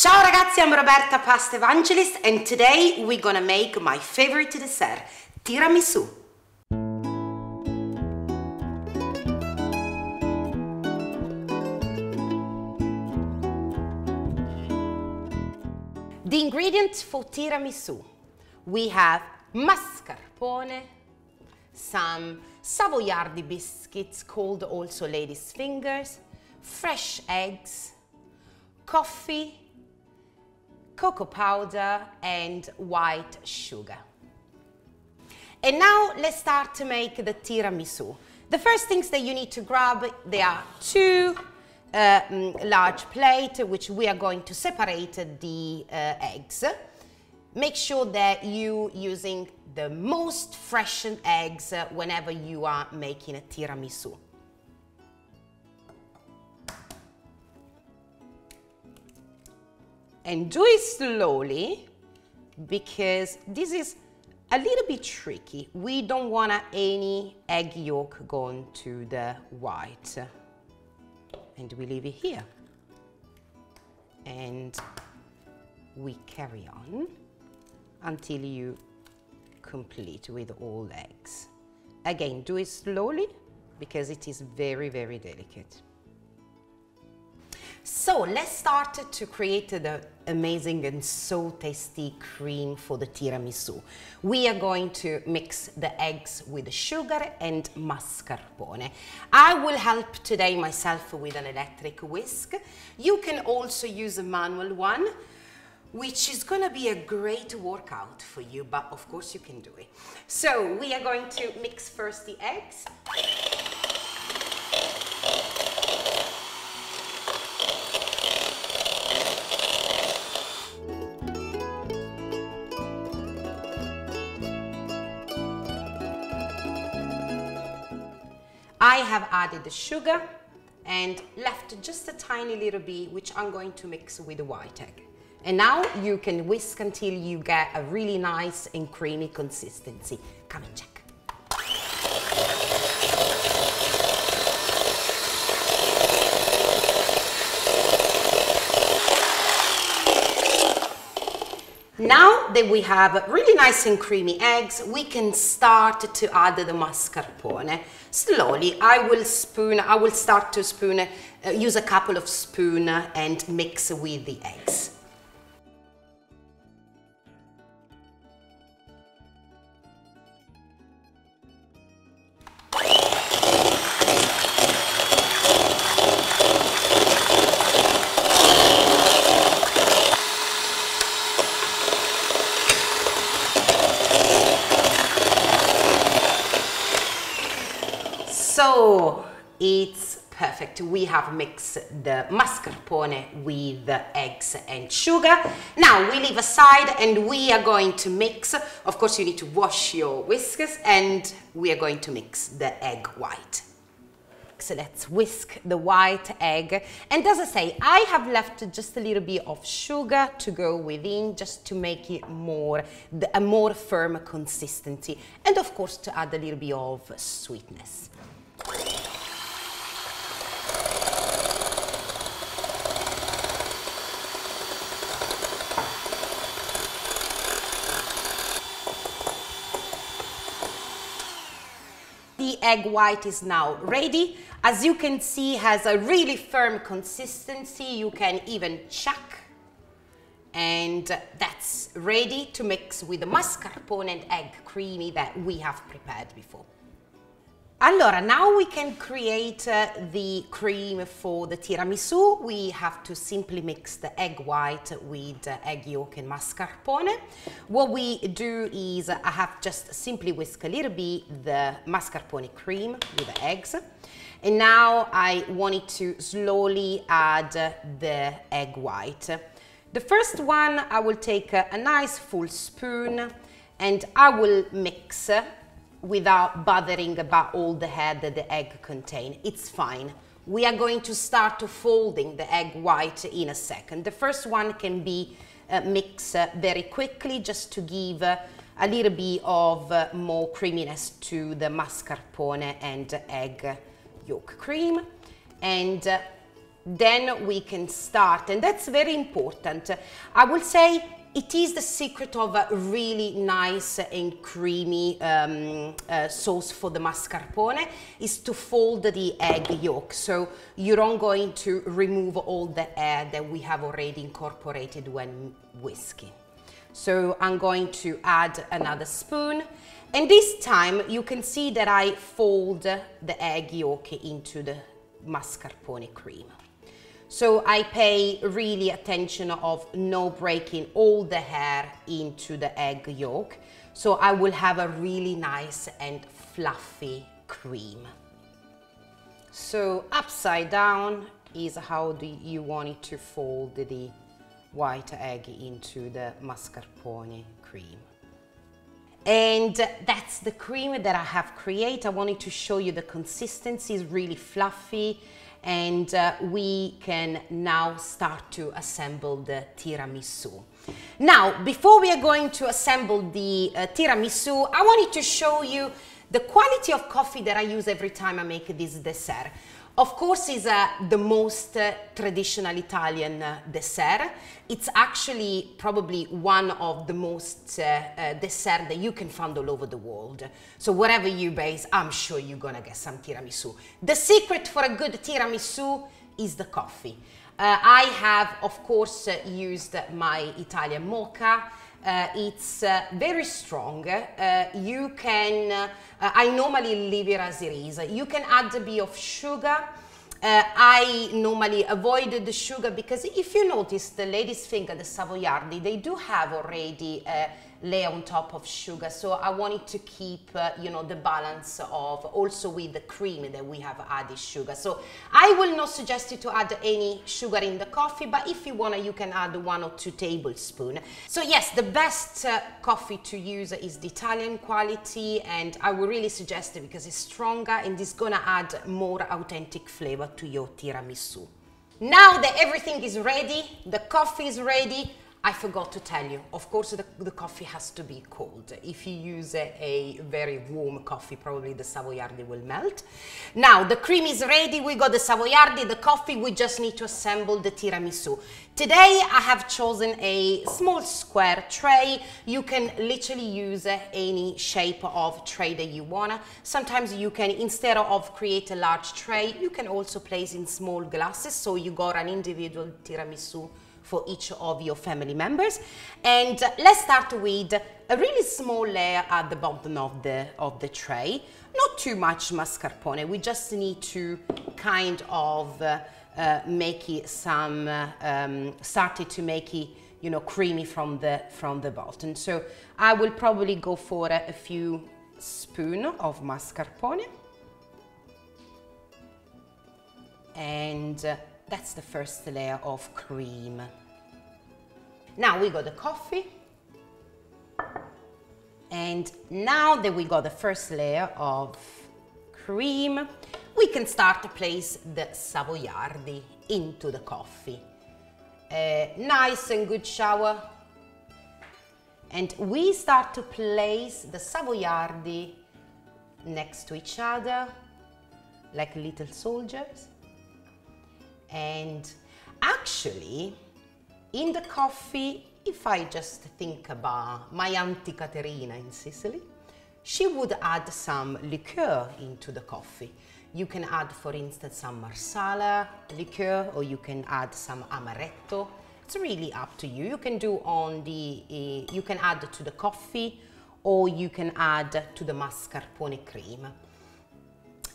Ciao ragazzi, I'm Roberta, past evangelist, and today we're gonna make my favorite dessert, tiramisu. The ingredients for tiramisu: we have mascarpone, some Savoiardi biscuits called also lady's fingers, fresh eggs, coffee, cocoa powder and white sugar. And now let's start to make the tiramisu. The first things that you need to grab, there are two large plates which we are going to separate the eggs. Make sure that you're using the most freshened eggs whenever you are making a tiramisu. And do it slowly because this is a little bit tricky. We don't want any egg yolk going to the white. And we leave it here. And we carry on until you complete with all eggs. Again, do it slowly because it is very, very delicate. So let's start to create the amazing and so tasty cream for the tiramisu. We are going to mix the eggs with the sugar and mascarpone. I will help today myself with an electric whisk. You can also use a manual one, which is gonna be a great workout for you, but of course you can do it. So we are going to mix first the eggs. I have added the sugar and left just a tiny little bit, which I'm going to mix with the white egg. And now you can whisk until you get a really nice and creamy consistency. Come and check. Now that we have really nice and creamy eggs, we can start to add the mascarpone. Slowly, I will start to use a couple of spoons and mix with the eggs. So it's perfect. We have mixed the mascarpone with the eggs and sugar. Now we leave aside and we are going to mix. Of course, you need to wash your whiskers and we are going to mix the egg white. So let's whisk the white egg. And as I say, I have left just a little bit of sugar to go within just to make it a more firm consistency. And of course, to add a little bit of sweetness. The egg white is now ready. As you can see, has a really firm consistency. You can even check. And that's ready to mix with the mascarpone and egg creamy that we have prepared before. Allora, now we can create the cream for the tiramisu. We have to simply mix the egg white with egg yolk and mascarpone. What we do is I have just simply whisk a little bit the mascarpone cream with the eggs. And now I wanted to slowly add the egg white. The first one, I will take a nice full spoon and I will mix without bothering about all the head that the egg contains. It's fine. We are going to start folding the egg white in a second. The first one can be mixed very quickly just to give a little bit of more creaminess to the mascarpone and egg yolk cream. And then we can start, and that's very important. I will say it is the secret of a really nice and creamy sauce for the mascarpone is to fold the egg yolk, so you're not going to remove all the air that we have already incorporated when whisking. So I'm going to add another spoon, and this time you can see that I fold the egg yolk into the mascarpone cream. So I pay really attention of no breaking all the hair into the egg yolk. So I will have a really nice and fluffy cream. So upside down is how you want it to fold the white egg into the mascarpone cream. And that's the cream that I have created. I wanted to show you the consistency is really fluffy, and we can now start to assemble the tiramisu. Now, before we are going to assemble the tiramisu, I wanted to show you the quality of coffee that I use every time I make this dessert. Of course, is the most traditional Italian dessert. It's actually probably one of the most dessert that you can find all over the world. So wherever you base, I'm sure you're gonna get some tiramisu. The secret for a good tiramisu is the coffee. I have, of course, used my Italian mocha. It's very strong. You can, I normally leave it as it is. You can add a bit of sugar. I normally avoid the sugar because if you notice the lady's finger, the Savoiardi, they do have already a layer on top of sugar. So I wanted to keep, you know, the balance of also with the cream that we have added sugar. So I will not suggest you to add any sugar in the coffee, but if you want to, you can add 1 or 2 tablespoons. So yes, the best coffee to use is the Italian quality, and I would really suggest it because it's stronger and it's gonna add more authentic flavor to your tiramisu. Now that everything is ready, the coffee is ready, I forgot to tell you, of course, the coffee has to be cold. If you use a very warm coffee, probably the Savoiardi will melt. Now, the cream is ready, we got the Savoiardi, the coffee, we just need to assemble the tiramisu. Today, I have chosen a small square tray. You can literally use any shape of tray that you want. Sometimes you can, instead of create a large tray, you can also place in small glasses, so you got an individual tiramisu for each of your family members. And let's start with a really small layer at the bottom of the tray. Not too much mascarpone, we just need to kind of make it some, started to make it, you know, creamy from the bottom. So I will probably go for a few spoons of mascarpone. And that's the first layer of cream. Now we got the coffee. And now that we got the first layer of cream, we can start to place the Savoiardi into the coffee. A nice and good shower. And we start to place the Savoiardi next to each other, like little soldiers. And actually, in the coffee, if I just think about my Auntie Caterina in Sicily, she would add some liqueur into the coffee. You can add, for instance, some Marsala liqueur, or you can add some amaretto. It's really up to you. You can do on the, you can add to the coffee, or you can add to the mascarpone cream.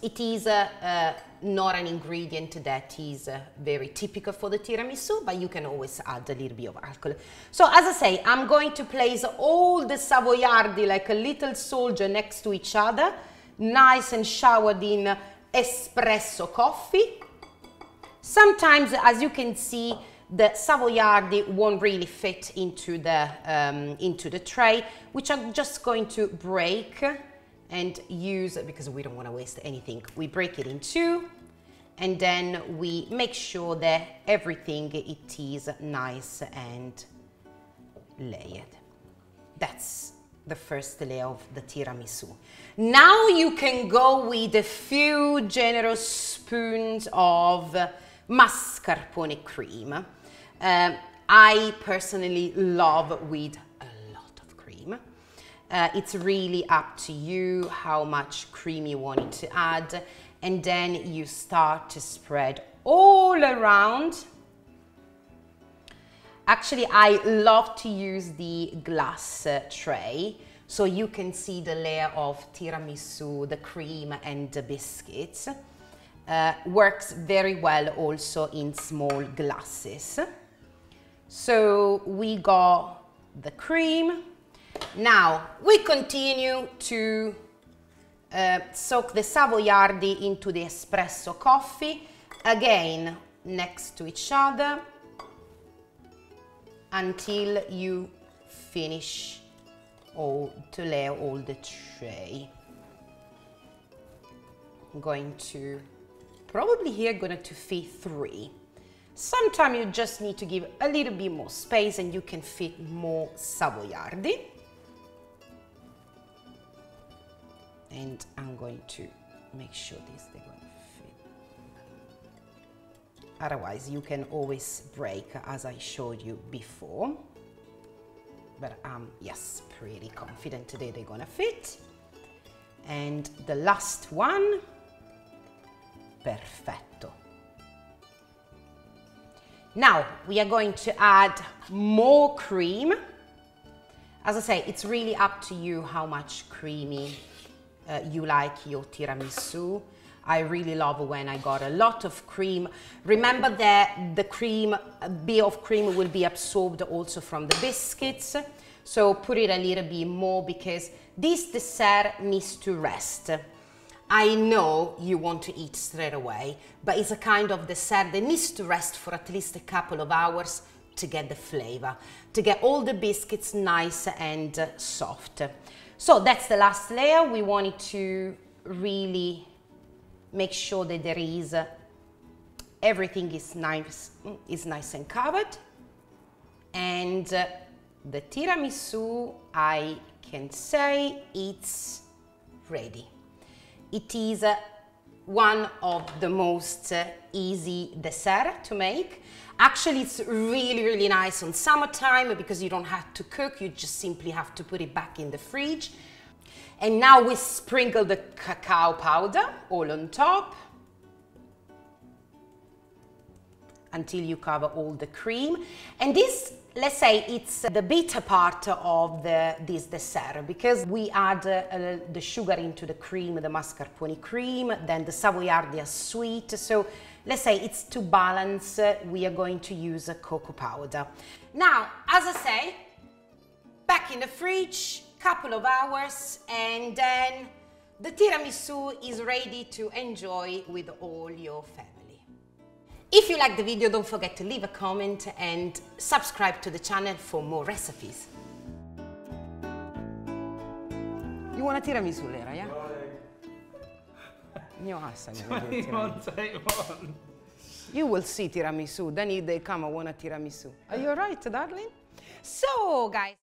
It is not an ingredient that is very typical for the tiramisu, but you can always add a little bit of alcohol. So as I say, I'm going to place all the Savoiardi like a little soldier next to each other, nice and showered in espresso coffee. Sometimes, as you can see, the Savoiardi won't really fit into the tray, which I'm just going to break and use, because we don't want to waste anything. We break it in two, and then we make sure that everything it is nice and layered. That's the first layer of the tiramisu. Now you can go with a few generous spoons of mascarpone cream. I personally love with a lot of cream. It's really up to you how much cream you want it to add, and then you start to spread all around. Actually, I love to use the glass tray so you can see the layer of tiramisu, the cream and the biscuits. Works very well also in small glasses. So we got the cream. Now we continue to soak the Savoiardi into the espresso coffee, again next to each other, until you finish to layer all the tray. I'm going to, probably here going to fit 3. Sometimes you just need to give a little bit more space and you can fit more Savoiardi. And I'm going to make sure they're going to fit. Otherwise, you can always break, as I showed you before. But yes, pretty confident today they're gonna fit. And the last one, perfetto. Now we are going to add more cream. As I say, it's really up to you how much creamy you like your tiramisu. I really love when I got a lot of cream. Remember that the cream, a bit of cream will be absorbed also from the biscuits. So put it a little bit more because this dessert needs to rest. I know you want to eat straight away, but it's a kind of dessert that needs to rest for at least a couple of hours to get the flavor, to get all the biscuits nice and soft. So that's the last layer. We wanted to really make sure that there is everything is nice and covered. And the tiramisu, I can say it's ready. It is one of the most easy dessert to make. Actually, it's really, really nice on summertime because you don't have to cook, you just simply have to put it back in the fridge. And now we sprinkle the cacao powder all on top until you cover all the cream. And this, let's say, it's the bitter part of this dessert because we add the sugar into the cream, the mascarpone cream, then the Savoiardi are sweet. So let's say it's to balance, we are going to use cocoa powder. Now, as I say, back in the fridge, couple of hours, and then the tiramisu is ready to enjoy with all your family. If you like the video, don't forget to leave a comment and subscribe to the channel for more recipes. You want a tiramisu, Lera, yeah? You will see tiramisu, then if they come, I want a tiramisu. Are you alright, darling? So, guys.